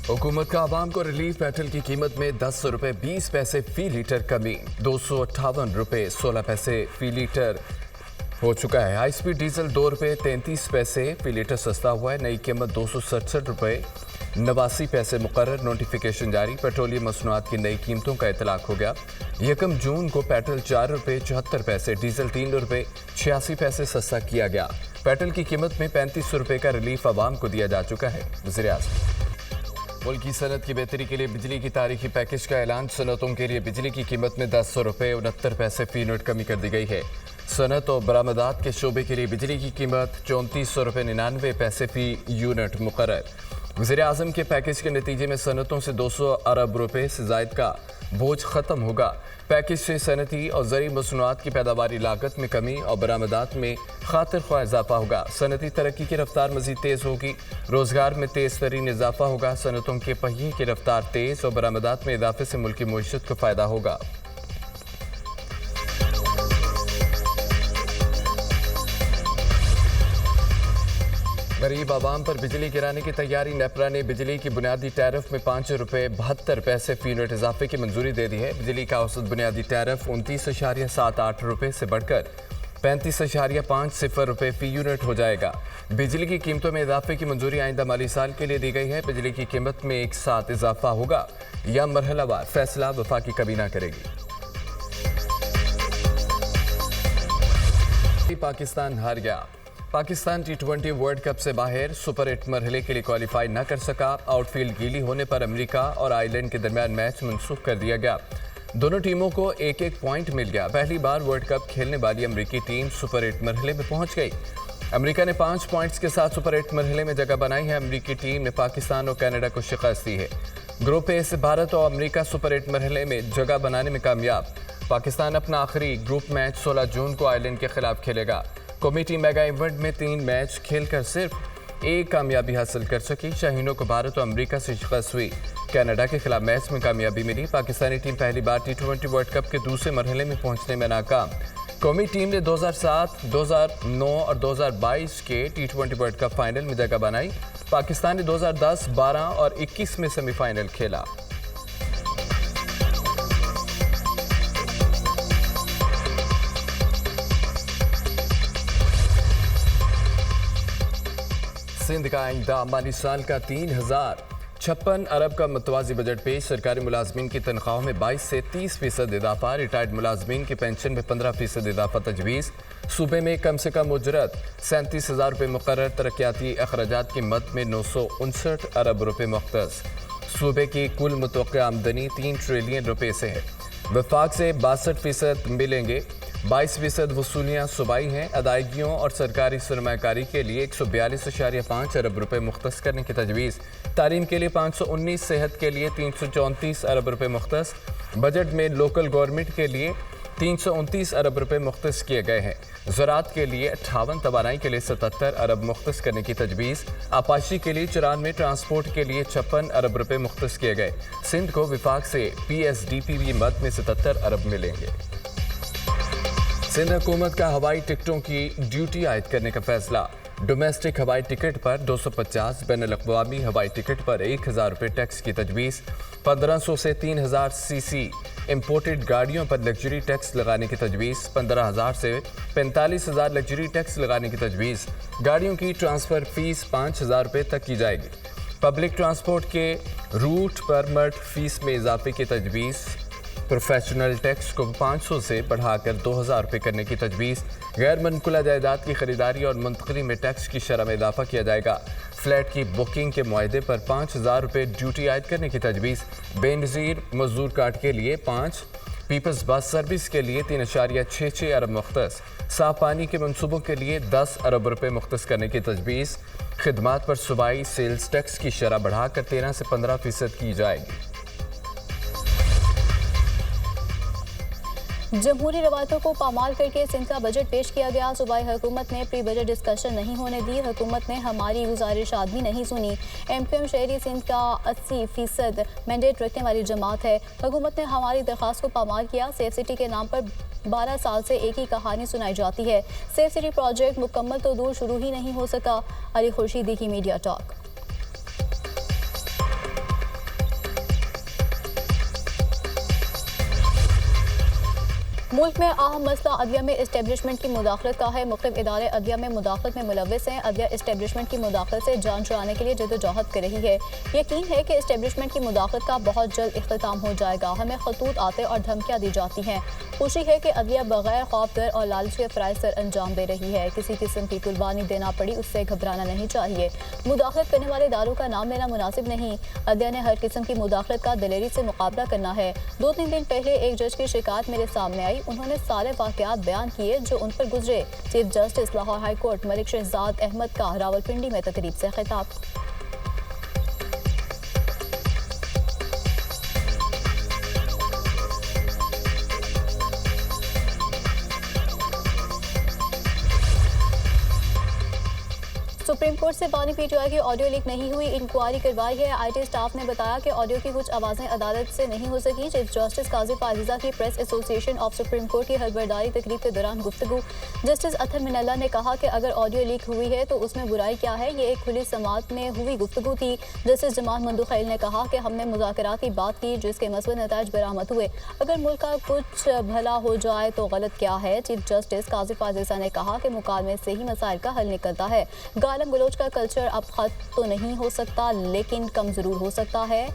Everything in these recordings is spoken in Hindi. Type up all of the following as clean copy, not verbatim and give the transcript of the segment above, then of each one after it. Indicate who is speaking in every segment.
Speaker 1: हुकूमत का आवाम को रिलीफ। पेट्रोल की कीमत में 10 रुपए 20 पैसे फी लीटर कमी, 258 रुपए 16 पैसे फी लीटर हो चुका है। हाई स्पीड डीजल 2 रुपए 33 पैसे फी लीटर सस्ता हुआ है। नई कीमत 267 रुपए 89 पैसे मुकर्रर। नोटिफिकेशन जारी। पेट्रोलियम मसनूआत की नई कीमतों का इतलाक हो गया। 1 जून को पेट्रोल 4 रुपए 74 पैसे, डीजल 3 रुपए 86 पैसे सस्ता किया गया। पेट्रोल की कीमत में 35 रुपए का रिलीफ आवाम को दिया जा चुका है। वज़ीर-ए-आज़म मुल्क की सनत की बेहतरी के लिए बिजली की तारीखी पैकेज का ऐलान। सनतों के लिए बिजली की कीमत में 10 रुपए 69 पैसे फी यूनिट कमी कर दी गई है। सनत और बरामदात के शोबे के लिए बिजली की कीमत 34 रुपए 99 पैसे फी यूनिट मुकर्रर। वज़ीर-ए-आज़म के पैकेज के नतीजे में सनतों से 200 अरब रुपए से जायद का बोझ खत्म होगा। पैकेज से सनती और ज़री मसनूआत की पैदावारी लागत में कमी और बरामदात में खातिर ख्वाह इजाफा होगा। सनती तरक्की की रफ्तार मजीद तेज़ होगी। रोज़गार में तेज़ तरीन इजाफा होगा। सनतों के पहिए की रफ्तार तेज़ और बरामदात में इजाफे से मुल्क की मईशत को फ़ायदा होगा। गरीब आवाम पर बिजली गिराने की तैयारी। नेपरा ने बिजली की बुनियादी टैरिफ में 5 रुपए 72 पैसे फी यूनिट इजाफे की मंजूरी दे दी है। बिजली का औसत बुनियादी टैरिफ 29.78 रुपए से बढ़कर 35.50 रुपए फी यूनिट हो जाएगा। बिजली की कीमतों में इजाफे की मंजूरी आइंदा माली साल के लिए दी गई है। बिजली की कीमत में एक साथ इजाफा होगा या मरहलावार फैसला वफाकी काबीना करेगी। पाकिस्तान हार गया। पाकिस्तान T20 वर्ल्ड कप से बाहर। सुपर 8 मरहले के लिए क्वालिफाई न कर सका। आउटफील्ड गीली होने पर अमेरिका और आयरलैंड के दरमियान मैच मनसूख कर दिया गया। दोनों टीमों को एक एक पॉइंट मिल गया। पहली बार वर्ल्ड कप खेलने वाली अमेरिकी टीम सुपर 8 मरहले में पहुंच गई। अमेरिका ने 5 पॉइंट्स के साथ सुपर 8 मरहले में जगह बनाई है। अमेरिकी टीम ने पाकिस्तान और कनाडा को शिकस्त दी है। ग्रुप ए से भारत और अमेरिका सुपर 8 मरहले में जगह बनाने में कामयाब। पाकिस्तान अपना आखिरी ग्रुप मैच 16 जून को आयरलैंड के खिलाफ खेलेगा। कमेटी मेगा इवेंट में 3 मैच खेलकर सिर्फ एक कामयाबी हासिल कर सकी। शाहीनों को भारत और अमेरिका से शिकस्त हुई। कनाडा के खिलाफ मैच में कामयाबी मिली। पाकिस्तानी टीम पहली बार T20 वर्ल्ड कप के दूसरे मरहले में पहुंचने में नाकाम। कौमी टीम ने 2007, 2009 और 2022 के T20 वर्ल्ड कप फाइनल में जगह बनाई। पाकिस्तान ने 2010, 12 और 21 में सेमीफाइनल खेला। सिंध का आइंदा माली साल का 3056 अरब का मुतवाज़ी बजट पेश। सरकारी मुलाजमीन की तनख्वाहों में 22 से 30% इजाफा। रिटायर्ड मुलाजमीन की पेंशन में 15% इजाफा तजवीज़। सूबे में कम से कम उजरत 37,000 रुपये मुकर्रर। तरक्याती अखराजात की मद में 959 अरब रुपये मुख्तस। सूबे की कुल मुतवक्किया आमदनी 3 ट्रिलियन रुपये से है। वफाक से 62% मिलेंगे। 22% वसूलियाँ सूबाई हैं। अदायगियों और सरकारी सरमाकारी के लिए 142.5 अरब रुपये मुख्तस करने की तजवीज़। तालीम के लिए 519, सेहत के लिए 334 अरब रुपये मुख्तस। बजट में लोकल गवर्नमेंट के लिए 329 अरब रुपये मुख्तस किए गए हैं। ज़राअत के लिए 58, तवानाई के लिए 77 अरब मुख्तस करने की तजवीज़। आपाशी के लिए 94, ट्रांसपोर्ट के लिए 56 अरब रुपये मुख्तस किए गए। सिंध को विफाक से PSDP मद में 77 अरब मिलेंगे। सिंध हुकूमत का हवाई टिकटों की ड्यूटी आयद करने का फैसला। डोमेस्टिक हवाई टिकट पर 250, बैनुल-अक़वामी हवाई टिकट पर 1000 रुपये टैक्स की तजवीज़। 1500 से 3000 CC इम्पोर्टेड गाड़ियों पर लग्जरी टैक्स लगाने की तजवीज़। 15,000 से 45,000 लग्जरी टैक्स लगाने की तजवीज़। गाड़ियों की ट्रांसफ़र फ़ीस 5,000 रुपये तक की जाएगी। पब्लिक ट्रांसपोर्ट के रूट परमिट फ़ीस में इजाफे की तजवीज़। प्रोफेशनल टैक्स को 500 से बढ़ाकर 2,000 रुपये करने की तजवीज़। गैर मनकुला जायदाद की खरीदारी और मुंतकली में टैक्स की शरह में इजाफा किया जाएगा। फ्लैट की बुकिंग के मुआहदे पर 5,000 रुपये ड्यूटी आयद करने की तजवीज़। बेनज़ीर मजदूर कार्ड के लिए 5, पीपल्स बस सर्विस के लिए 3.66 अरब मुख्तस। साफ पानी के मनसूबों के लिए 10 अरब रुपये मुख्तस करने की तजवीज़। खिदमात पर सूबाई सेल्स टैक्स की शरह बढ़ाकर 13 से 15% की जाएगी।
Speaker 2: जमहूरी रवायतों को पामाल करके सिंध का बजट पेश किया गया। सूबाई हुकूमत ने प्री बजट डिस्कशन नहीं होने दी। हुकूमत ने हमारी गुजारिशात भी नहीं सुनी। MQM शहरी सिंध का 80% मैंडेट रखने वाली जमात है। हुकूमत ने हमारी दरख्वास्त को पामाल किया। सेफ सिटी के नाम पर 12 साल से एक ही कहानी सुनाई जाती है। सेफ सिटी प्रोजेक्ट मुकम्मल तो दूर शुरू ही नहीं हो सका। अली खुर्शीदी की मीडिया टॉक। मुल्क में अहम मसला अदलिया में इस्टेब्लिशमेंट की मुदाखलत का है। मुख्तलिफ इदारे अदलिया में मुदाखलत में मुलव्वस हैं। अदलिया इस्टेब्लिशमेंट की मुदाखलत से जान छुड़ाने के लिए जदोजहद कर रही है। यकीन है कि इस्टेब्लिशमेंट की मुदाखलत का बहुत जल्द इख्तिताम हो जाएगा। हमें खतूत आते और धमकियाँ दी जाती हैं। खुशी है कि अदलिया बगैर खौफ, डर और लालच के फ़राइज़ सर अंजाम दे रही है। किसी किस्म की कुर्बानी देना पड़ी उससे घबराना नहीं चाहिए। मुदाखलत करने वाले इदारों का नाम लेना मुनासिब नहीं। अदलिया ने हर किस्म की मुदाखलत का दिलेरी से मुकाबला करना है। 2-3 दिन पहले एक जज की शिकायत मेरे सामने आई। उन्होंने सारे वाक़यात बयान किए जो उन पर गुजरे। Chief justice Lahore high court Malik Shahzad Ahmad का रावलपिंडी में तकरीब से खिताब। सुप्रीम कोर्ट से बानी पीटीआई की ऑडियो लीक नहीं हुई, इंक्वायरी करवाई है। आईटी स्टाफ ने बताया कि ऑडियो की कुछ आवाज़ें अदालत से नहीं हो सकी। चीफ जस्टिस काजी फाजिजा की press association of supreme court की हलबरदारी तकरीब के दौरान गुफ्तगू। जस्टिस अथर मिनल्ला ने कहा कि अगर ऑडियो लीक हुई है तो उसमें बुराई क्या है, ये एक खुली समात में हुई गुफ्तगू थी। जस्टिस जमाल मंदुखैल ने कहा कि हमने मुज़ाकरात की बात की जिसके मस्बत नताइज बरामद हुए। अगर मुल्क का कुछ भला हो जाए तो गलत क्या है। चीफ जस्टिस काजी फाजिजा ने कहा कि मुकालमे से ही मसाइल का हल निकलता है। गालम गलोच का कल्चर अब खत्म तो नहीं हो सकता लेकिन कम ज़रूर हो सकता है।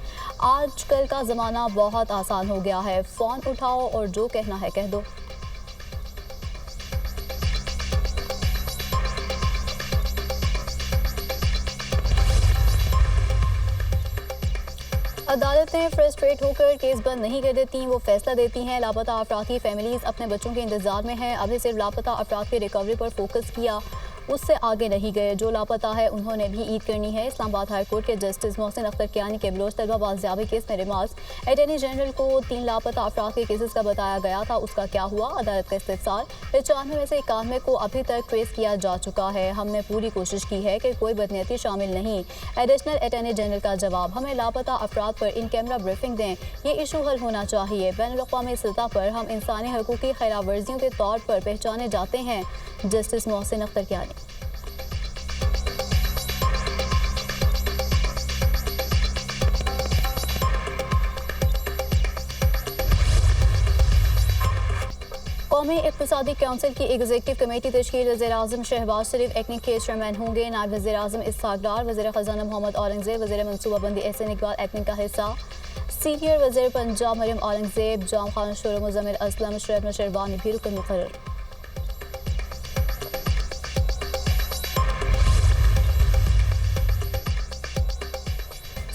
Speaker 2: आजकल का ज़माना बहुत आसान हो गया है। फ़ोन उठाओ और जो कहना है कह दो। अदालतें फ्रस्ट्रेट होकर केस बंद नहीं कर देती, वो फैसला देती हैं। लापता अफराद की फैमिलीज अपने बच्चों के इंतजार में हैं। अभी सिर्फ लापता अफराद की रिकवरी पर फोकस किया, उससे आगे नहीं गए। जो लापता है उन्होंने भी ईद करनी है। इस्लामाबाद हाई कोर्ट के जस्टिस मोहसिन अख्तर कियानी के बलोच तलबा बाजियाबी केस में रिमार्क्स। अटॉर्नी जनरल को 3 लापता अफराद के केसेस का बताया गया था, उसका क्या हुआ। अदालत का इस्तिफसार, 95 में से 91 को अभी तक ट्रेस किया जा चुका है। हमने पूरी कोशिश की है कि कोई बदनीयती शामिल नहीं। एडिशनल अटॉर्नी जनरल का जवाब, हमें लापता अफराद पर इन कैमरा ब्रीफिंग दें, ये इशू हल होना चाहिए। बैनुल-अक़वामी सतह पर हम इंसानी हकूक़ की खिलाफ वर्जियों के तौर पर पहचाने जाते हैं। जस्टिस मोहसिन अख्तर कियानी। कौमी इक़्तिसादी काउंसिल की एग्जीक्यूटिव कमेटी तश्कील। वज़ीर-ए-आज़म शहबाज शरीफ एक्निक के चेयरमैन होंगे। नायब वज़ीर-ए-आज़म इसहाक़ डार, वज़ीर ख़ज़ाना मोहम्मद औरंगज़ेब, वज़ीर मनसूबाबंदी एहसन इक़बाल एक्निक का हिस्सा। सीनियर वज़ीर पंजाब मरियम औरंगज़ेब, जाम खान शुरू मुज़म्मिल असलम, शरफ शेरवानी भी रुकन मुक़र्रर।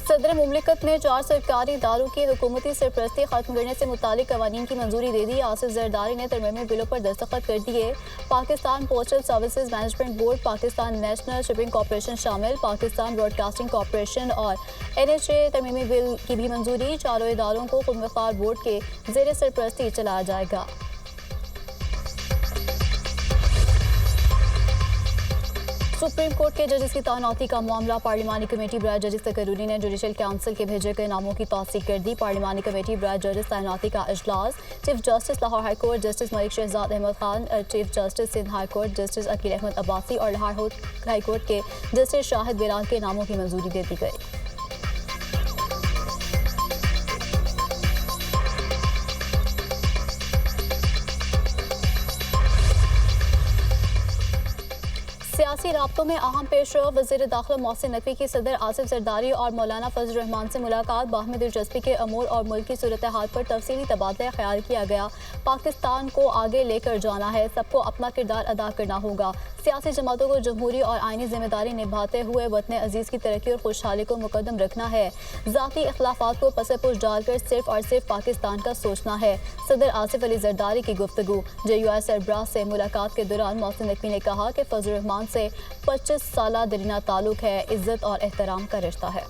Speaker 2: सदर मुमलिकत ने 4 सरकारी इदारों की हुकूमती सरपरस्ती खत्म करने से मुतालिक कवानीन की मंजूरी दे दी। आसिफ जरदारी ने तरमीमी बिलों पर दस्तखत कर दिए। Pakistan postal services management board, Pakistan national shipping corporation शामिल, पाकिस्तान ब्रॉडकास्टिंग कॉरपोरेशन और NHA तरमीमी बिल की भी मंजूरी। चारों इदारों को खुदमुख्तार बोर्ड के ज़ेर सरपरस्ती चलाया जाएगा। सुप्रीम कोर्ट के जजेस की तैनाती का मामला, पार्लिमानी कमेटी बराए जजेस तकरूरी ने जुडिशल काउंसिल के भेजे गए नामों की तौसीक कर दी। पार्लिमानी कमेटी बराए जजेस तैनाती का इजलास। Chief justice Lahore high court justice Malik Shahzad Ahmad Khan, chief justice Sindh high court justice Aqeel Ahmed Abbasi और लाहौर हाई कोर्ट के जस्टिस शाहिद बिलाल के नामों की मंजूरी दे दी गई। सियासी राब्तों में अहम पेशरफ, वज़ीर दाखिला मोहसिन नकवी की सदर आसिफ जरदारी और मौलाना फजल रहमान से मुलाकात। बाहमी दिलचस्पी के अमूर और मुल्क की सूरत हाल पर तफसीली तबादला ख्याल किया गया। पाकिस्तान को आगे लेकर जाना है, सबको अपना किरदार अदा करना होगा। सियासी जमातों को जमहूरी और आइनी जिम्मेदारी निभाते हुए वतन अजीज़ की तरक्की और खुशहाली को मुकद्दम रखना है। ज़ाती इख्लाफात को पसे-पुश डालकर सिर्फ और सिर्फ पाकिस्तान का सोचना है। सदर आसिफ अली जरदारी की गुफ्तगू। JUI सरबराह से मुलाकात के दौरान मोहसिन नकवी ने कहा कि फजल रहमान से 25 साला दिलीना ताल्लुक है, इज्जत और एहतराम का रिश्ता है।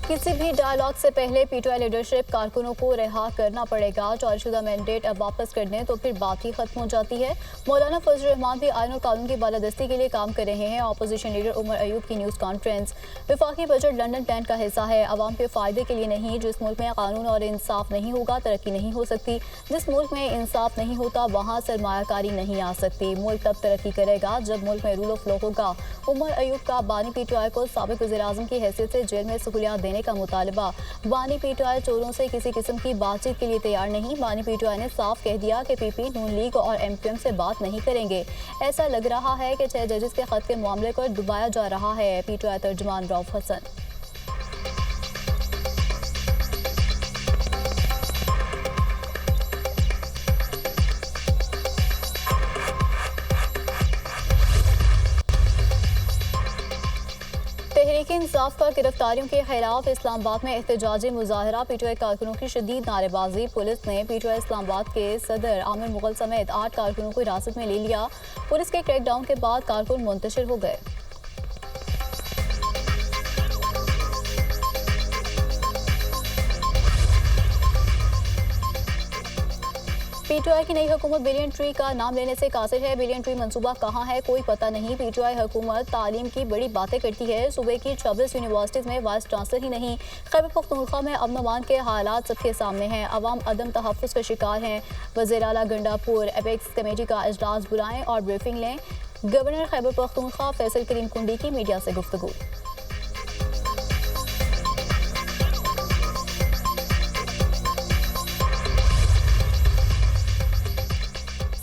Speaker 2: किसी भी डायलॉग से पहले पीटीआई लीडरशिप कारकुनों को रिहा करना पड़ेगा। जारीशुदा मैंडेट अब वापस कर दें तो फिर बात ही खत्म हो जाती है। मौलाना फजल रहमान भी आईन और कानून की बालादस्ती के लिए काम कर रहे हैं। अपोजिशन लीडर उमर अयूब की न्यूज़ कॉन्फ्रेंस। वफाकी बजट लंदन प्लान का हिस्सा है, आवाम के फ़ायदे के लिए नहीं। जिस मुल्क में कानून और इंसाफ नहीं होगा तरक्की नहीं हो सकती। जिस मुल्क में इंसाफ नहीं होता वहाँ सरमायाकारी नहीं आ सकती। मुल्क तब तरक्की करेगा जब मुल्क में रूल ऑफ लॉ होगा। उमर अयूब का बानी पीटीआई को साबिक वज़ीर-ए-आज़म की हैसियत से जेल में सहूलियात देने का मुतालबा। बानी पीटीआई चोरों से किसी किस्म की बातचीत के लिए तैयार नहीं। बानी पीटीआई ने साफ कह दिया कि पीपी नून लीग और एमक्यूएम से बात नहीं करेंगे। ऐसा लग रहा है कि 6 जजेस के खत के मामले को डुबाया जा रहा है। पीटीआई तर्जुमान रऊफ हसन। तहरीक इंसाफ का गिरफ्तारियों के खिलाफ इस्लामाबाद में एहतजाजी मुजाहरा। पीटीआई कारकुनों की शदीद नारेबाजी। पुलिस ने पीटीआई इस्लामाबाद के सदर आमिर मुगल समेत 8 कारकुनों को हिरासत में ले लिया। पुलिस के क्रैकडाउन के बाद कारकुन मुंतशिर हो गए। पीटीआई की नई हुकूमत बिलियन ट्री का नाम लेने से कासिर है। बिलियन ट्री मंसूबा कहाँ है कोई पता नहीं। पीटीआई हुकूमत तालीम की बड़ी बातें करती है। सूबे की 26 यूनिवर्सिटीज़ में वाइस चांसलर ही नहीं। खैबर पख्तूनख्वा में अमन अमान के हालात सबके सामने हैं। अवाम अदम तहफ़्फ़ुज़ का शिकार हैं। वज़ीर आला गंडापुर एपेक्स कमेटी का इजलास बुलाएं और ब्रीफिंग लें। गवर्नर खैबर पख्तूनख्वा फैसल करीम कुंडी की मीडिया से गुफ्तगू।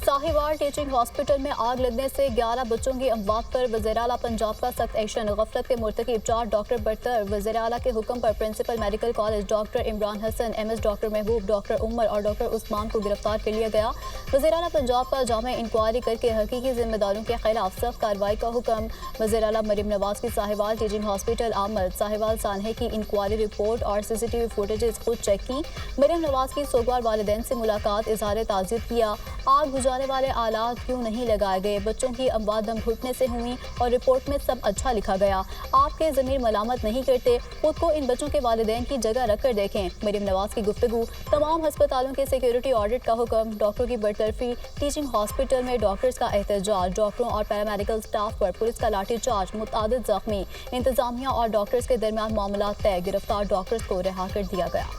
Speaker 2: साहिवाल टीचिंग हॉस्पिटल में आग लगने से 11 बच्चों की अमवात पर वज़ीर आला पंजाब का सख्त एक्शन। गफलत के मुर्तकिब 4 डॉक्टर बरतर। वज़ीर आला के हुक्म पर principal medical college doctor Imran Hasan, MS doctor Mehboob, doctor Umar और डॉक्टर उस्मान को गिरफ्तार कर लिया गया। वज़ीर आला पंजाब का जामा इंक्वायरी करके हकीकी जिम्मेदारों के खिलाफ सख्त कार्रवाई का हुक्म। वज़ीर आला मरीम नवाज की साहिवाल टीचिंग हॉस्पिटल आमद। साहिवाल सानहे की इंक्वायरी रिपोर्ट और CCTV फुटेजेस खुद चेक की। मरीम नवाज की सोगवार वालिदैन से मुलाकात, इजहार ताज़ियत किया। आग बुझाने वाले आलात क्यों नहीं लगाए गए? बच्चों की अमवात दम घुटने से हुई और रिपोर्ट में सब अच्छा लिखा गया। आपके ज़मीर मलामत नहीं करते, खुद को इन बच्चों के वालिदैन की जगह रख कर देखें। मरीम नवाज की गुफ्तगू। तमाम अस्पतालों के सिक्योरिटी ऑडिट का हुक्म। डॉक्टरों की बरतरफी। टीचिंग हॉस्पिटल में डॉक्टर्स का एहतजाज। डॉक्टरों और पैरामेडिकल स्टाफ पर पुलिस का लाठीचार्ज, मुतादिद जख्मी। इंतजामिया और डॉक्टर्स के दरमियान मामला तय। गिरफ्तार डॉक्टर्स को रिहा कर दिया गया।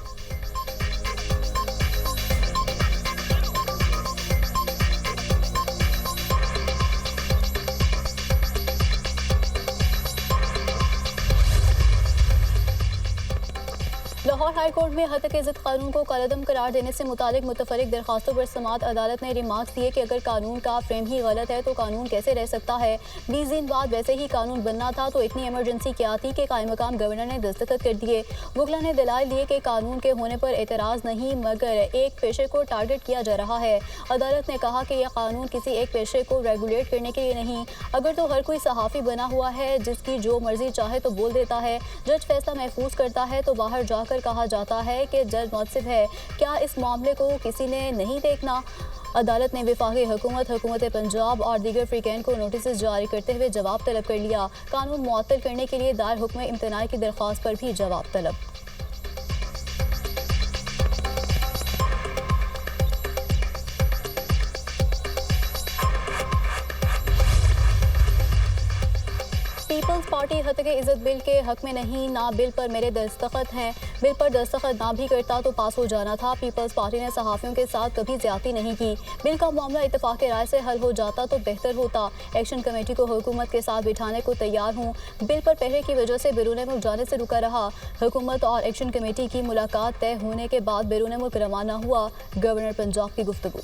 Speaker 2: लाहौर हाई कोर्ट में हतक इज़्ज़त कानून को कलअदम करार देने से मुतालिक मुतफरिक दरखास्तों पर समाअत अदालत ने रिमार्क्स दिए कि अगर कानून का फ्रेम ही गलत है तो कानून कैसे रह सकता है। 20 दिन बाद वैसे ही कानून बनना था तो इतनी इमरजेंसी क्या थी कि कायम मकाम गवर्नर ने दस्तखत कर दिए। वकला ने दलाइल दिए कि कानून के होने पर एतराज़ नहीं मगर एक पेशे को टारगेट किया जा रहा है। अदालत ने कहा कि यह कानून किसी एक पेशे को रेगुलेट करने के लिए नहीं। अगर तो हर कोई सहाफ़ी बना हुआ है जिसकी जो मर्जी चाहे तो बोल देता है। जज फैसला महफूज करता है तो बाहर जाकर कहा जाता है कि जज मुतसिब है। क्या इस मामले को किसी ने नहीं देखना? अदालत ने वफाकी हुकूमत पंजाब और दीगर फ्रीकैन को नोटिस जारी करते हुए जवाब तलब कर लिया। कानून मुअत्तल करने के लिए दायर हुक्म इम्तनाई की दरख्वास्त पर भी जवाब तलब। पीपल्स पार्टी हतके इज़्ज़त बिल के हक में नहीं, ना बिल पर मेरे दस्तखत हैं। बिल पर दस्तखत ना भी करता तो पास हो जाना था। पीपल्स पार्टी ने सहाफ़ियों के साथ कभी ज़्यादती नहीं की। बिल का मामला इत्तेफाक राय से हल हो जाता तो बेहतर होता। एक्शन कमेटी को हुकूमत के साथ बिठाने को तैयार हूँ। बिल पर पहरे की वजह से बैरून मुल्क जाने से रुका रहा। हुकूमत और एक्शन कमेटी की मुलाकात तय होने के बाद बैरून मुल्क रवाना हुआ। गवर्नर पंजाब की गुफ्तगू।